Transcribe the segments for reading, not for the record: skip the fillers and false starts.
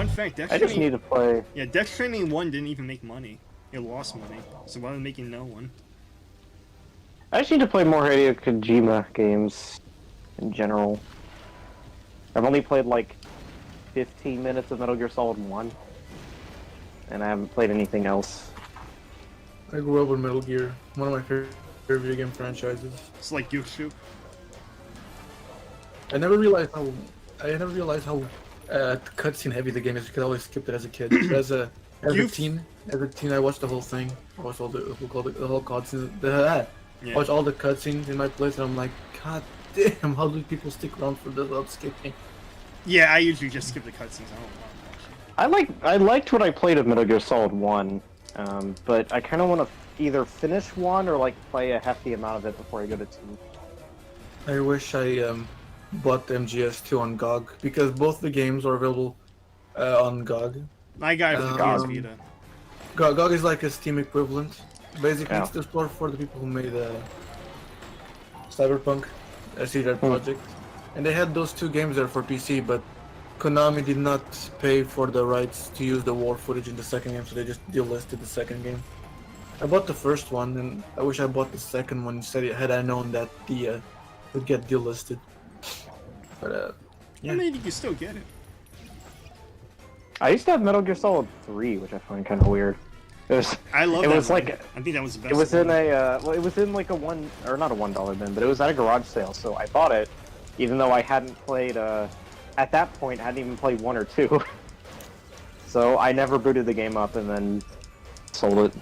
Fun fact, Death I just Stranding... need to play. Yeah, Death Stranding 1 didn't even make money. It lost money. So why are they making no one? I just need to play more Hideo Kojima games in general. I've only played like 15 minutes of Metal Gear Solid 1, and I haven't played anything else. I grew up with Metal Gear, one of my favorite video game franchises. It's like Gooshoop. I never realized how cutscene heavy the game is because I always skipped it as a kid. But as a teen, I watched the whole thing. I watched all the whole cutscenes. I watched all the cutscenes in my place, and I'm like, God damn, how do people stick around for this without skipping? Yeah, I usually just skip the cutscenes. I don't watch it. I liked what I played of Metal Gear Solid 1, but I kind of want to either finish 1 or like play a hefty amount of it before I go to 2. I wish I bought MGS2 on GOG because both the games are available on GOG. I got it from PS Vita. GOG is like a Steam equivalent. Basically, Yeah. it's the store for the people who made Cyberpunk, CD Projekt, and they had those 2 games there for PC, but Konami did not pay for the rights to use the war footage in the second game, so they just delisted the second game. I bought the first one, and I wish I bought the second one instead had I known that the would get delisted. But yeah. I mean, you can still get it. I used to have Metal Gear Solid 3, which I find kind of weird. I love it that was one. like I think that was the best. It was one. in a well, it was in like a not a $1 bin, but it was at a garage sale, so I bought it, even though I hadn't played at that point hadn't even played 1 or 2. So I never booted the game up and then sold it.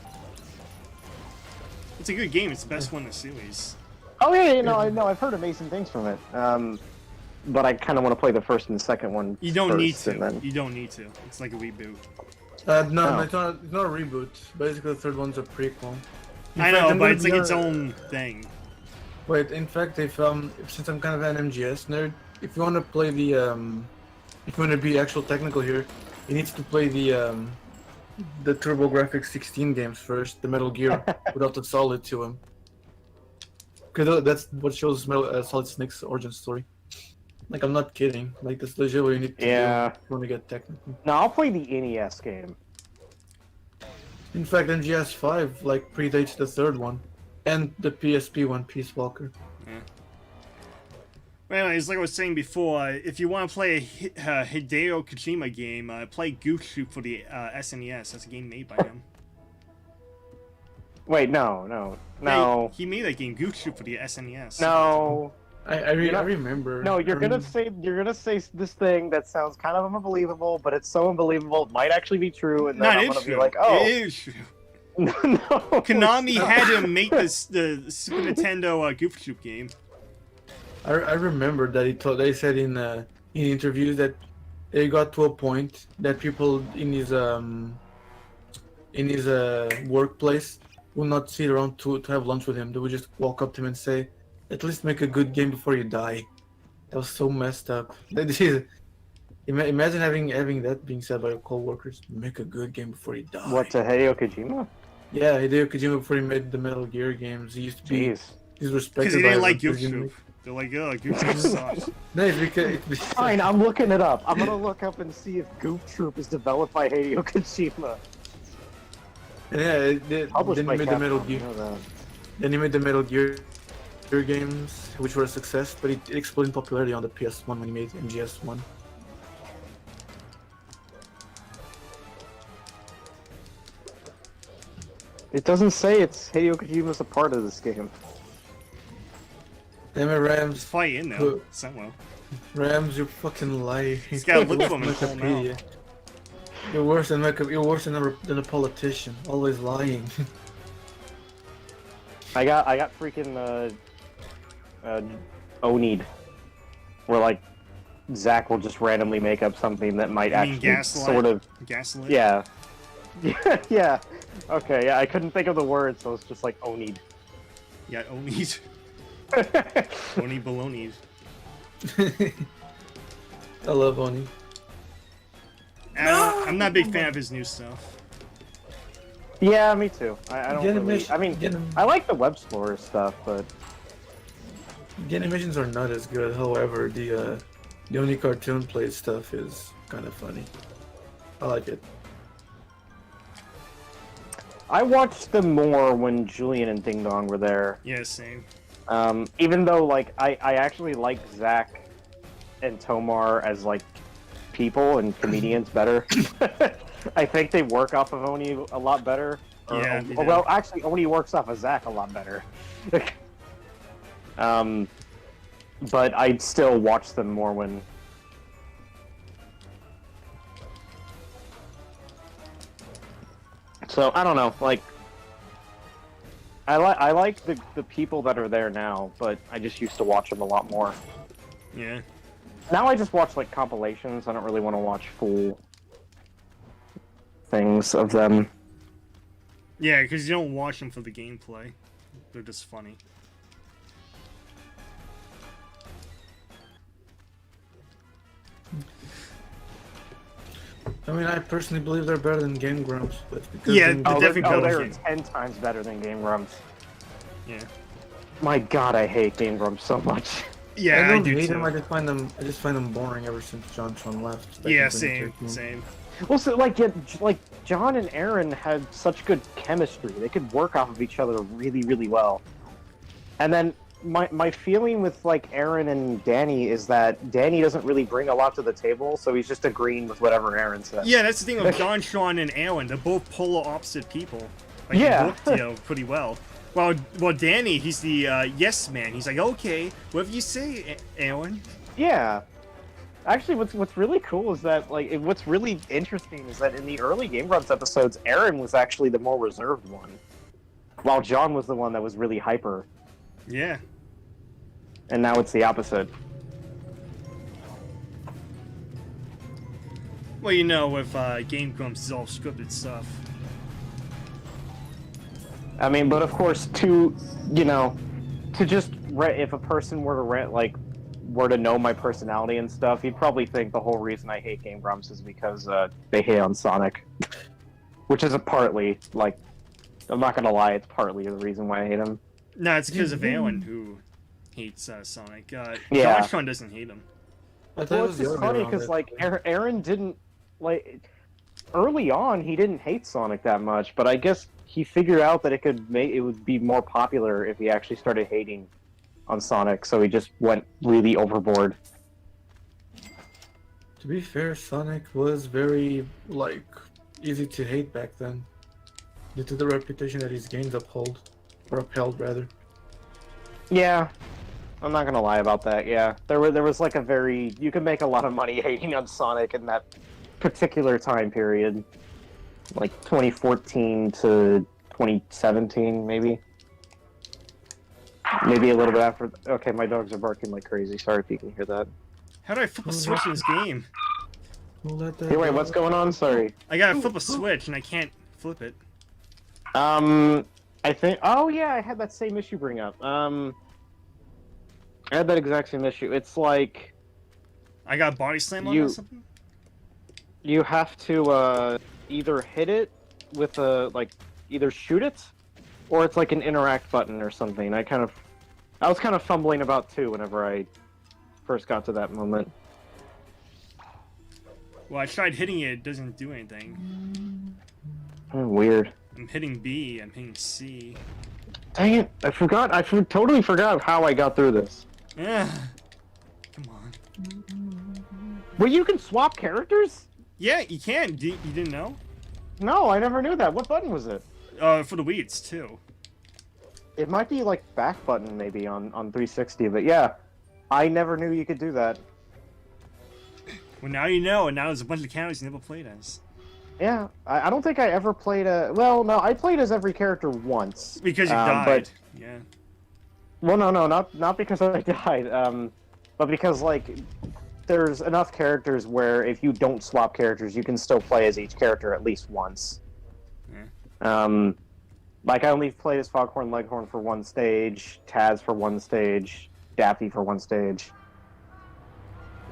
It's a good game. It's the best one in the series. Oh yeah, I know I've heard amazing things from it. But I kind of want to play the first and the second one. You don't need to. Then... You don't need to. It's like a reboot. No, it's not a reboot. Basically, the third one's a prequel. I know, but it's like its own thing. Wait, in fact, if since I'm kind of an MGS nerd, if you want to play the if you want to be actual technical here, you need to play the TurboGrafx 16 games first, the Metal Gear, without the Solid to them. Because that's what shows Solid Snake's origin story. Like, I'm not kidding. Like, that's legit what you need to do if you want to get technical. No, I'll play the NES game. In fact, MGS 5 like predates the third one, and the PSP one, Peace Walker. Yeah. Well, anyways, like I was saying before, if you want to play a Hideo Kojima game, play Gooshoop for the SNES. That's a game made by him. Wait, no. He made that game, Gooshoop, for the SNES. No. I remember. No, you're gonna say this thing that sounds kind of unbelievable, but it's so unbelievable it might actually be true, and then I'm gonna be like, oh, it is true. No. Konami had him make the Super Nintendo Gooshoop game. I remember that they said in interviews that it got to a point that people in his workplace would not sit around to have lunch with him. They would just walk up to him and say, "At least make a good game before you die." That was so messed up. Imagine having that being said by your co-workers. Make a good game before you die. What, to Hideo Kojima? Yeah, Hideo Kojima, before he made the Metal Gear games, he used to be. He's respected because he didn't like Gooshoop. They're like, oh, Gooshoop sucks. No, it's fine. I'm looking it up. I'm gonna look up and see if Goof Troop is developed by Hideo Kojima. Yeah, then he made the Metal Gear. Then he made the Metal Gear games, which were a success, but it exploded in popularity on the PS1 when he made MGS1. It doesn't say it's Hideo Kojima's a part of this game. Damn it, Rams. Fight in there somewhere. Rams, you're fucking lying. He's got a lip of him in full now. You're worse than a politician. Always lying. I got freaking Onid, where like Zach will just randomly make up something that might actually sort of gaslight. Yeah. Yeah. Okay. Yeah, I couldn't think of the word, so it's just like Onid. Yeah, Onid. Oni balonies. I love Oni. I'm not a big fan of his new stuff. Yeah, me too. I don't really... I mean, I like the Web Explorer stuff, but... The animations are not as good, however, the Oni cartoon play stuff is kind of funny. I like it. I watched them more when Julian and Ding Dong were there. Yeah, same. Even though, like, I actually like Zach and Tomar as, like, people and comedians better. I think they work off of Oni a lot better. Yeah, they do. Well, actually, Oni works off of Zach a lot better. But I'd still watch them more when... So, I don't know, like... I like the people that are there now, but I just used to watch them a lot more. Yeah. Now I just watch, like, compilations. I don't really want to watch full things of them. Yeah, because you don't watch them for the gameplay. They're just funny. I mean, I personally believe they're better than Game Grumps, but because Yeah, Game they're Grumps- definitely better they're than 10 times better than Game Grumps. Yeah. My god, I hate Game Grumps so much. Yeah, I don't do hate too. them. I just find them boring ever since John Tron left. back Yeah, in same, 2013. same. Well, so, like, yeah, like, John and Aaron had such good chemistry. They could work off of each other really, really well. And then, my feeling with, like, Aaron and Danny is that Danny doesn't really bring a lot to the table, so he's just agreeing with whatever Aaron says. Yeah, that's the thing with John, Sean, and Alan. They're both polar opposite people. Like, Yeah. They both, pretty well. Well, Danny, he's the yes man. He's like, okay, whatever you say, Alan. Yeah. Actually, what's really cool is that, like, what's really interesting is that in the early Game Grumps episodes, Aaron was actually the more reserved one, while John was the one that was really hyper. Yeah. And now it's the opposite. Well, you know, with Game Grumps, it's all scripted stuff. I mean, but of course, if a person were to know my personality and stuff, you'd probably think the whole reason I hate Game Grumps is because they hate on Sonic. Which is partly, like, I'm not gonna lie, it's partly the reason why I hate him. No, it's because of Alan who hates Sonic. Yeah. John doesn't hate him. I thought it Well, was it's the just other way funny around, because, that- like, Aaron didn't, like, early on, he didn't hate Sonic that much, but I guess he figured out that it would be more popular if he actually started hating on Sonic, so he just went really overboard. To be fair, Sonic was very, like, easy to hate back then, due to the reputation that his games upheld, rather. Yeah, I'm not gonna lie about that. Yeah, there was like you could make a lot of money hating on Sonic in that particular time period, like 2014 to 2017, maybe a little bit after. Okay, my dogs are barking like crazy. Sorry if you can hear that. How do I flip a switch in this game? We'll let that Hey, wait, go. what's going on? Sorry. I gotta flip a switch and I can't flip it. I think. Oh yeah, I had that same issue bring up. I had that exact same issue. It's like I got body slam on it or something? you have to either hit it with either shoot it, or it's like an interact button or something. I was kind of fumbling about too whenever I first got to that moment. Well, I tried hitting it, it doesn't do anything. Oh, weird. I'm hitting B, I'm hitting C. Dang it! I forgot. Totally forgot how I got through this. Yeah. Come on. Wait, you can swap characters? Yeah, you can. You didn't know? No, I never knew that. What button was it? For the Wii, it's 2. It might be like back button maybe on 360, but yeah, I never knew you could do that. Well, now you know, and now there's a bunch of characters you never played as. Yeah, I don't think I ever played well, no, I played as every character once. Because you died. But, Yeah. well, no, not because I died, but because, like, there's enough characters where if you don't swap characters, you can still play as each character at least once. Yeah. Like, I only played as Foghorn Leghorn for one stage, Taz for one stage, Daffy for one stage.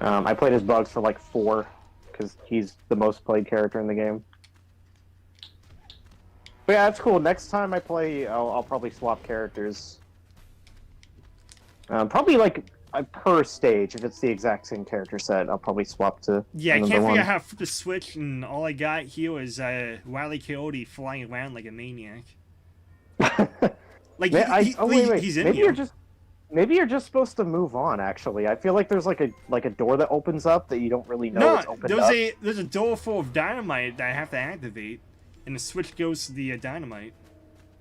I played as Bugs for, like, 4. Because he's the most played character in the game. But yeah, that's cool. Next time I play, I'll probably swap characters. Probably like per stage. If it's the exact same character set, I'll probably swap to Yeah, I another can't one. figure out how to flip the switch, and all I got here is Wile E. Coyote flying around like a maniac. Like Wait. he's in Maybe here. you're just supposed to move on. Actually, I feel like there's like a door that opens up that you don't really know it's opened up. There's a door full of dynamite that I have to activate, and the switch goes to the dynamite.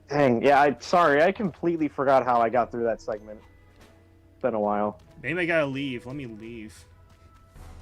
Dang, yeah. Sorry, I completely forgot how I got through that segment. It's been a while. Maybe I gotta leave. Let me leave.